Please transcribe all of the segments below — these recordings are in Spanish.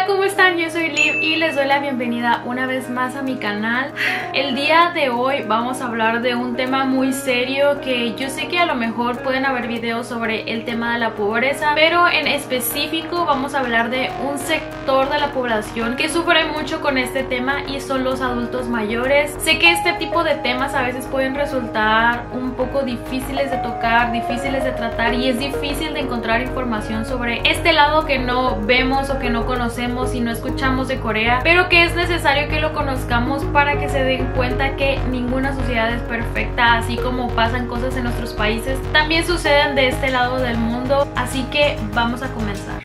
¿cómo están? Yo soy Liv y les doy la bienvenida una vez más a mi canal. El día de hoy vamos a hablar de un tema muy serio que yo sé que a lo mejor pueden haber videos sobre el tema de la pobreza, pero en específico vamos a hablar de un sector de la población que sufre mucho con este tema y son los adultos mayores. Sé que este tipo de temas a veces pueden resultar un poco difíciles de tocar, difíciles de tratar y es difícil de encontrar información sobre este lado que no vemos o que no conocemos y no escuchamos de Corea, pero que es necesario que lo conozcamos para que se den cuenta que ninguna sociedad es perfecta, así como pasan cosas en nuestros países, también suceden de este lado del mundo, así que vamos a comenzar.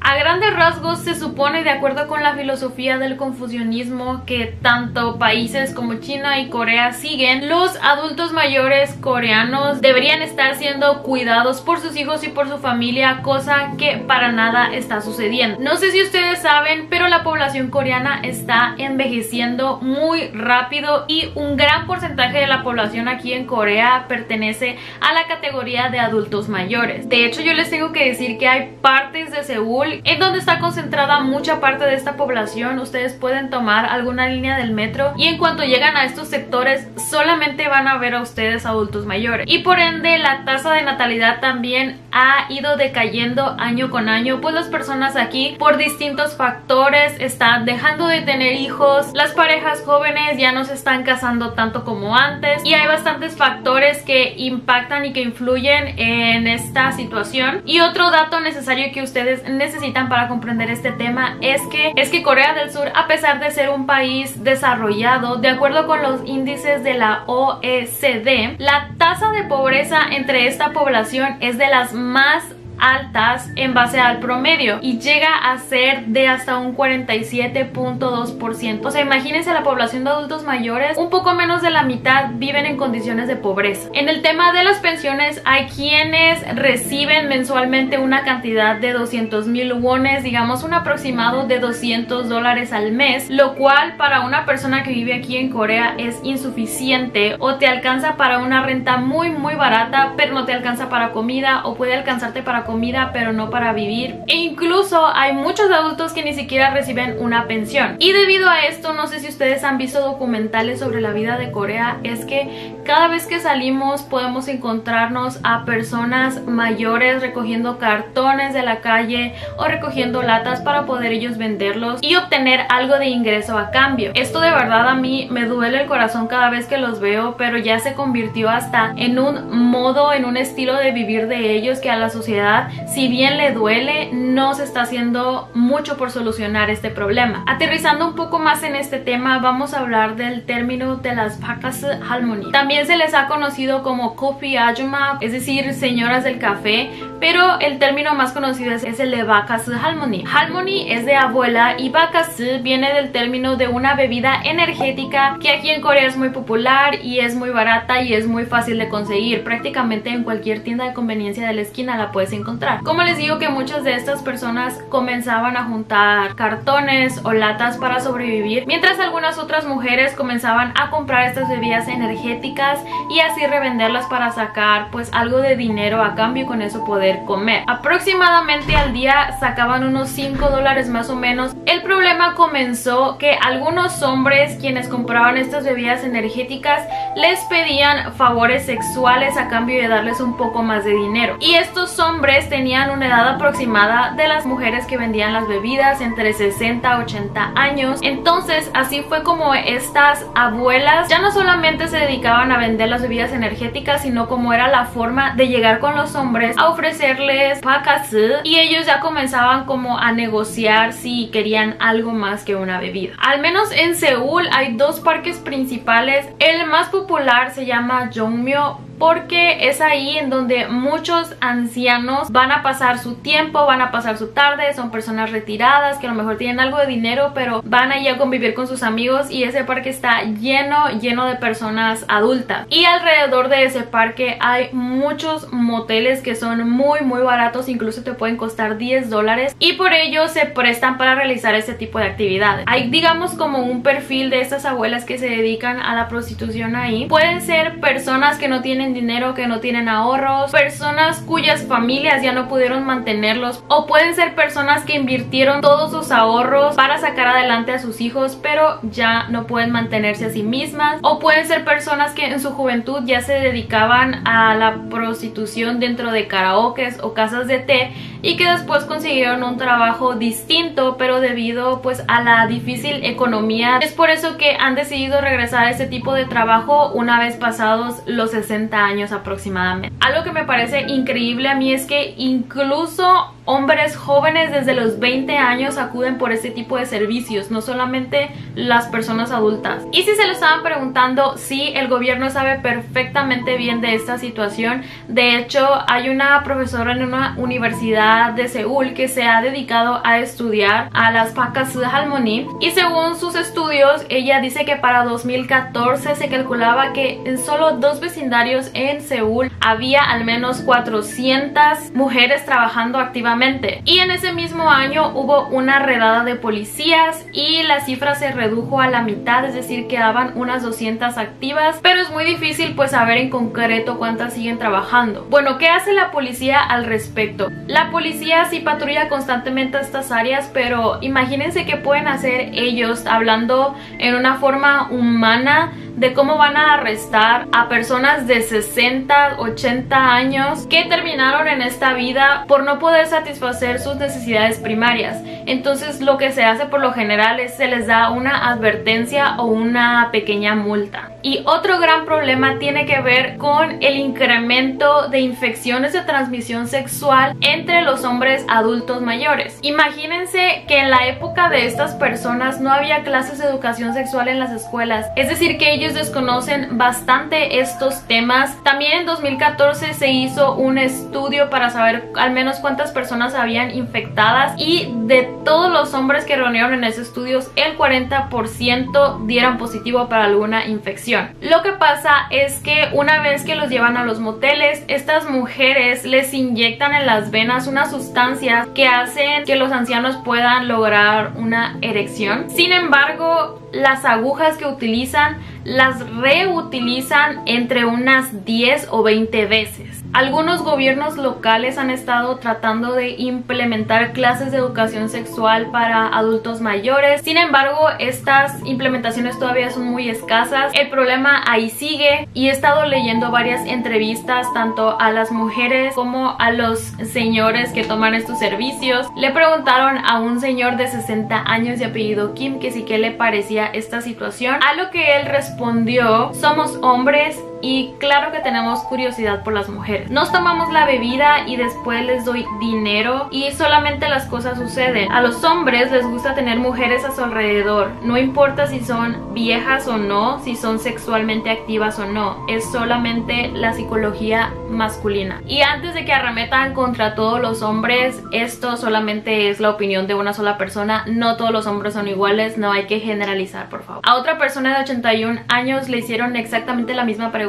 A grandes rasgos se supone, de acuerdo con la filosofía del confucianismo que tanto países como China y Corea siguen, los adultos mayores coreanos deberían estar siendo cuidados por sus hijos y por su familia, cosa que para nada está sucediendo. No sé si ustedes saben, pero la población coreana está envejeciendo muy rápido y un gran porcentaje de la población aquí en Corea pertenece a la categoría de adultos mayores. De hecho, yo les tengo que decir que hay partes de Seúl en donde está concentrada mucha parte de esta población. Ustedes pueden tomar alguna línea del metro y en cuanto llegan a estos sectores solamente van a ver a ustedes adultos mayores, y por ende la tasa de natalidad también ha ido decayendo año con año, pues las personas aquí por distintos factores están dejando de tener hijos, las parejas jóvenes ya no se están casando tanto como antes y hay bastantes factores que impactan y que influyen en esta situación. Y otro dato necesario que ustedes necesitan para comprender este tema es que Corea del Sur, a pesar de ser un país desarrollado, de acuerdo con los índices de la OECD, la tasa de pobreza entre esta población es de las más altas en base al promedio y llega a ser de hasta un 47.2%. O sea, imagínense, la población de adultos mayores, un poco menos de la mitad viven en condiciones de pobreza. En el tema de las pensiones, hay quienes reciben mensualmente una cantidad de 200,000 wones, digamos un aproximado de $200 al mes, lo cual para una persona que vive aquí en Corea es insuficiente, o te alcanza para una renta muy barata, pero no te alcanza para comida, o puede alcanzarte para comida pero no para vivir, e incluso hay muchos adultos que ni siquiera reciben una pensión. Y debido a esto, no sé si ustedes han visto documentales sobre la vida de Corea, es que cada vez que salimos podemos encontrarnos a personas mayores recogiendo cartones de la calle o recogiendo latas para poder ellos venderlos y obtener algo de ingreso a cambio. Esto de verdad a mí me duele el corazón cada vez que los veo, pero ya se convirtió hasta en un modo, en un estilo de vivir de ellos que a la sociedad, si bien le duele, no se está haciendo mucho por solucionar este problema. Aterrizando un poco más en este tema, vamos a hablar del término de las vacas halmoni. También se les ha conocido como kopi ajuma, es decir, señoras del café, pero el término más conocido es el de vacas halmoni. Halmoni es de abuela y vacas viene del término de una bebida energética que aquí en Corea es muy popular y es muy barata y es muy fácil de conseguir. Prácticamente en cualquier tienda de conveniencia de la esquina la puedes encontrar. Como les digo, que muchas de estas personas comenzaban a juntar cartones o latas para sobrevivir, mientras algunas otras mujeres comenzaban a comprar estas bebidas energéticas y así revenderlas para sacar pues algo de dinero a cambio y con eso poder comer. Aproximadamente al día sacaban unos $5 más o menos. El problema comenzó que algunos hombres quienes compraban estas bebidas energéticas les pedían favores sexuales a cambio de darles un poco más de dinero, y estos hombres tenían una edad aproximada de las mujeres que vendían las bebidas, entre 60 a 80 años. Entonces así fue como estas abuelas ya no solamente se dedicaban a vender las bebidas energéticas, sino como era la forma de llegar con los hombres a ofrecerles pakas, y ellos ya comenzaban como a negociar si querían algo más que una bebida. Al menos en Seúl hay dos parques principales. El más popular se llama Jongmyo, porque es ahí en donde muchos ancianos van a pasar su tiempo, van a pasar su tarde. Son personas retiradas que a lo mejor tienen algo de dinero, pero van ahí a convivir con sus amigos, y ese parque está lleno de personas adultas. Y alrededor de ese parque hay muchos moteles que son muy baratos, incluso te pueden costar $10, y por ello se prestan para realizar este tipo de actividades. Hay, digamos, como un perfil de estas abuelas que se dedican a la prostitución ahí. Pueden ser personas que no tienen tienen dinero, que no tienen ahorros, personas cuyas familias ya no pudieron mantenerlos, o pueden ser personas que invirtieron todos sus ahorros para sacar adelante a sus hijos pero ya no pueden mantenerse a sí mismas, o pueden ser personas que en su juventud ya se dedicaban a la prostitución dentro de karaokes o casas de té y que después consiguieron un trabajo distinto, pero debido pues a la difícil economía es por eso que han decidido regresar a este tipo de trabajo una vez pasados los 60 años aproximadamente. Algo que me parece increíble a mí es que incluso hombres jóvenes desde los 20 años acuden por este tipo de servicios, no solamente las personas adultas. Y si se lo estaban preguntando, sí, el gobierno sabe perfectamente bien de esta situación. De hecho, hay una profesora en una universidad de Seúl que se ha dedicado a estudiar a las Pakkasu Halmoni, y según sus estudios, ella dice que para 2014 se calculaba que en solo 2 vecindarios en Seúl había al menos 400 mujeres trabajando activamente. Y en ese mismo año hubo una redada de policías y la cifra se redujo a la mitad, es decir, quedaban unas 200 activas, pero es muy difícil pues saber en concreto cuántas siguen trabajando. Bueno, ¿qué hace la policía al respecto? La policía sí patrulla constantemente estas áreas, pero imagínense qué pueden hacer ellos hablando en una forma humana de cómo van a arrestar a personas de 60, 80 años que terminaron en esta vida por no poder satisfacer sus necesidades primarias. Entonces lo que se hace por lo general es se les da una advertencia o una pequeña multa. Y otro gran problema tiene que ver con el incremento de infecciones de transmisión sexual entre los hombres adultos mayores. Imagínense que en la época de estas personas no había clases de educación sexual en las escuelas, es decir que ellos desconocen bastante estos temas. También en 2014 se hizo un estudio para saber al menos cuántas personas habían infectadas, y de todos los hombres que reunieron en ese estudio, el 40% dieron positivo para alguna infección. Lo que pasa es que una vez que los llevan a los moteles, estas mujeres les inyectan en las venas unas sustancias que hacen que los ancianos puedan lograr una erección. Sin embargo, las agujas que utilizan las reutilizan entre unas 10 o 20 veces. Algunos gobiernos locales han estado tratando de implementar clases de educación sexual para adultos mayores. Sin embargo, estas implementaciones todavía son muy escasas. El problema ahí sigue, y he estado leyendo varias entrevistas tanto a las mujeres como a los señores que toman estos servicios. Le preguntaron a un señor de 60 años de apellido Kim que sí que le parecía esta situación, a lo que él respondió: somos hombres y claro que tenemos curiosidad por las mujeres. Nos tomamos la bebida y después les doy dinero y solamente las cosas suceden. A los hombres les gusta tener mujeres a su alrededor. No importa si son viejas o no, si son sexualmente activas o no. Es solamente la psicología masculina. Y antes de que arremetan contra todos los hombres, esto solamente es la opinión de una sola persona. No todos los hombres son iguales. No hay que generalizar, por favor. A otra persona de 81 años le hicieron exactamente la misma pregunta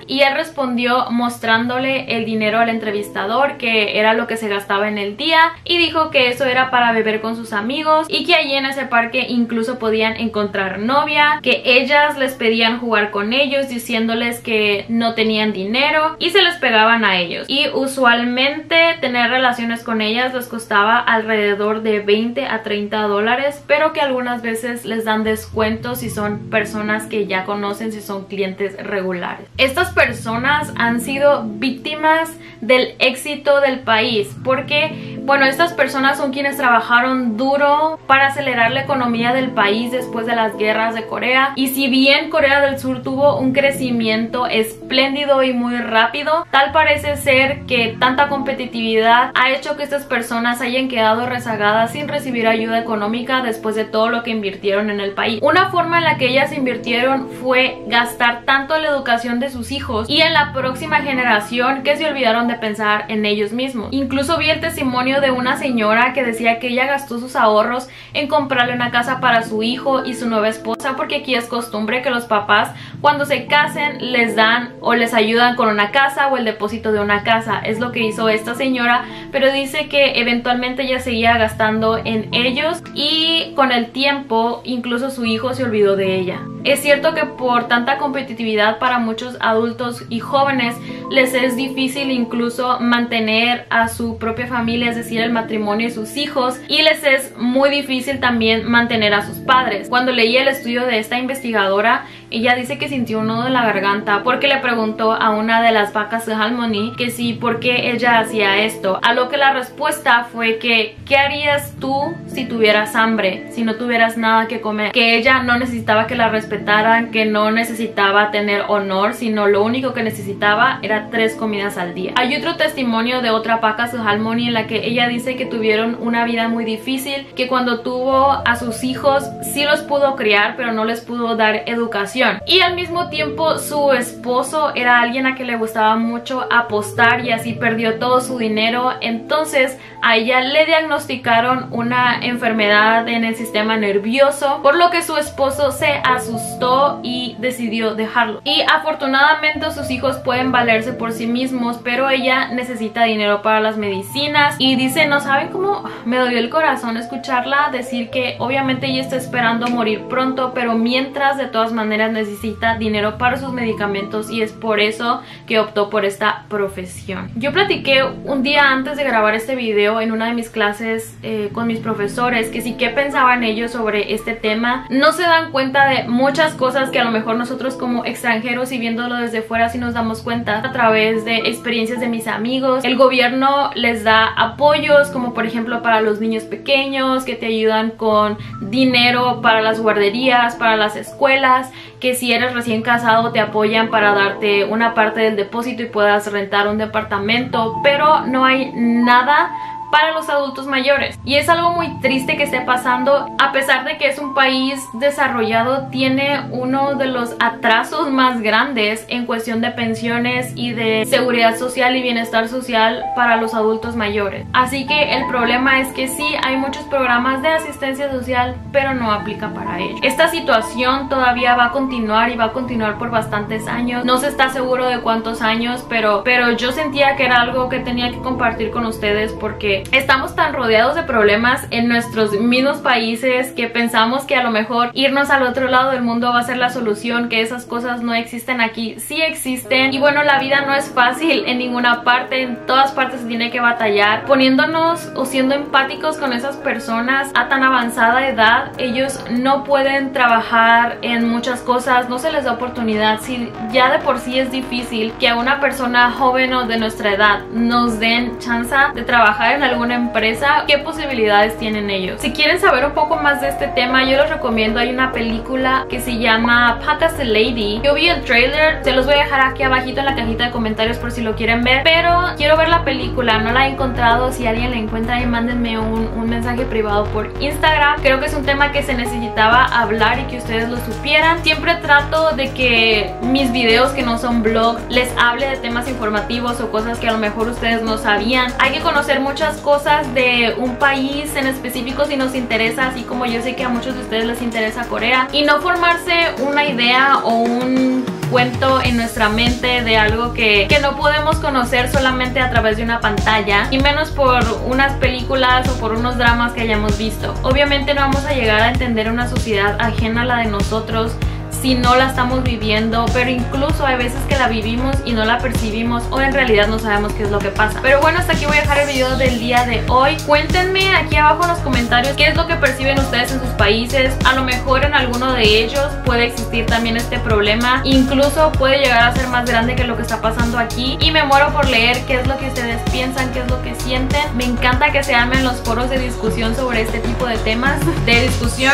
y él respondió mostrándole el dinero al entrevistador, que era lo que se gastaba en el día, y dijo que eso era para beber con sus amigos y que allí en ese parque incluso podían encontrar novia, que ellas les pedían jugar con ellos diciéndoles que no tenían dinero y se les pegaban a ellos, y usualmente tener relaciones con ellas les costaba alrededor de 20 a 30 dólares, pero que algunas veces les dan descuentos si son personas que ya conocen, si son clientes regulares. Estas personas han sido víctimas del éxito del país porque, bueno, estas personas son quienes trabajaron duro para acelerar la economía del país después de las guerras de Corea, y si bien Corea del Sur tuvo un crecimiento espléndido y muy rápido, tal parece ser que tanta competitividad ha hecho que estas personas hayan quedado rezagadas sin recibir ayuda económica después de todo lo que invirtieron en el país. Una forma en la que ellas invirtieron fue gastar tanto en la educación de sus hijos y en la próxima generación que se olvidaron de pensar en ellos mismos. Incluso vi el testimonio de una señora que decía que ella gastó sus ahorros en comprarle una casa para su hijo y su nueva esposa, porque aquí es costumbre que los papás cuando se casen les dan o les ayudan con una casa o el depósito de una casa. Es lo que hizo esta señora, pero dice que eventualmente ella seguía gastando en ellos y con el tiempo incluso su hijo se olvidó de ella. Es cierto que por tanta competitividad para muchos adultos y jóvenes les es difícil incluso mantener a su propia familia, es decir, el matrimonio y sus hijos, y les es muy difícil también mantener a sus padres. Cuando leí el estudio de esta investigadora, ella dice que sintió un nudo en la garganta porque le preguntó a una de las vacas de Halmoni que sí, por qué ella hacía esto. A lo que la respuesta fue que, ¿qué harías tú si tuvieras hambre, si no tuvieras nada que comer? Que ella no necesitaba que la respetaran, que no necesitaba tener honor, sino lo único que necesitaba era 3 comidas al día. Hay otro testimonio de otra vaca de Halmoni en la que ella dice que tuvieron una vida muy difícil, que cuando tuvo a sus hijos sí los pudo criar, pero no les pudo dar educación. Y al mismo tiempo su esposo era alguien a que le gustaba mucho apostar y así perdió todo su dinero. Entonces a ella le diagnosticaron una enfermedad en el sistema nervioso, por lo que su esposo se asustó y decidió dejarlo. Y afortunadamente sus hijos pueden valerse por sí mismos, pero ella necesita dinero para las medicinas. Y dice, no saben cómo me dolió el corazón escucharla decir que obviamente ella está esperando morir pronto, pero mientras de todas maneras necesita dinero para sus medicamentos, y es por eso que optó por esta profesión. Yo platiqué un día antes de grabar este video en una de mis clases con mis profesores que sí, qué pensaban ellos sobre este tema. No se dan cuenta de muchas cosas que a lo mejor nosotros como extranjeros y viéndolo desde fuera sí nos damos cuenta a través de experiencias de mis amigos. El gobierno les da apoyos, como por ejemplo para los niños pequeños, que te ayudan con dinero para las guarderías, para las escuelas, que si eres recién casado te apoyan para darte una parte del depósito y puedas rentar un departamento, pero no hay nada para los adultos mayores. Y es algo muy triste que esté pasando. A pesar de que es un país desarrollado, tiene uno de los atrasos más grandes en cuestión de pensiones y de seguridad social y bienestar social para los adultos mayores. Así que el problema es que sí, hay muchos programas de asistencia social, pero no aplica para ellos. Esta situación todavía va a continuar y va a continuar por bastantes años. No se está seguro de cuántos años, pero yo sentía que era algo que tenía que compartir con ustedes porque estamos tan rodeados de problemas en nuestros mismos países que pensamos que a lo mejor irnos al otro lado del mundo va a ser la solución, que esas cosas no existen aquí. Sí existen, y bueno, la vida no es fácil en ninguna parte, en todas partes se tiene que batallar. Poniéndonos o siendo empáticos con esas personas a tan avanzada edad, ellos no pueden trabajar en muchas cosas, no se les da oportunidad. Si ya de por sí es difícil que a una persona joven o de nuestra edad nos den chance de trabajar en alguna empresa, ¿qué posibilidades tienen ellos? Si quieren saber un poco más de este tema, yo les recomiendo, hay una película que se llama Pat as a Lady. Yo vi el trailer, se los voy a dejar aquí abajito en la cajita de comentarios por si lo quieren ver, pero quiero ver la película, no la he encontrado. Si alguien la encuentra, ahí mándenme un mensaje privado por Instagram. Creo que es un tema que se necesitaba hablar y que ustedes lo supieran. Siempre trato de que mis videos que no son vlogs les hable de temas informativos o cosas que a lo mejor ustedes no sabían. Hay que conocer muchas cosas de un país en específico si nos interesa, así como yo sé que a muchos de ustedes les interesa Corea, y no formarse una idea o un cuento en nuestra mente de algo que no podemos conocer solamente a través de una pantalla, y menos por unas películas o por unos dramas que hayamos visto. Obviamente no vamos a llegar a entender una sociedad ajena a la de nosotros si no la estamos viviendo, pero incluso hay veces que la vivimos y no la percibimos, o en realidad no sabemos qué es lo que pasa. Pero bueno, hasta aquí voy a dejar el video del día de hoy. Cuéntenme aquí abajo en los comentarios qué es lo que perciben ustedes en sus países. A lo mejor en alguno de ellos puede existir también este problema, incluso puede llegar a ser más grande que lo que está pasando aquí, y me muero por leer qué es lo que ustedes piensan, qué es lo que sienten. Me encanta que se armen los foros de discusión sobre este tipo de temas, de discusión,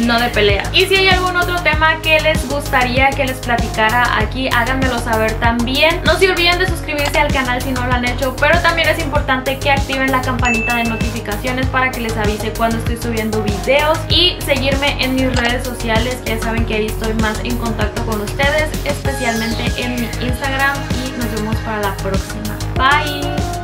no de pelea. Y si hay algún otro tema que les gustaría que les platicara aquí, háganmelo saber también. No se olviden de suscribirse al canal si no lo han hecho, pero también es importante que activen la campanita de notificaciones para que les avise cuando estoy subiendo videos, y seguirme en mis redes sociales, que ya saben que ahí estoy más en contacto con ustedes, especialmente en mi Instagram, y nos vemos para la próxima. Bye.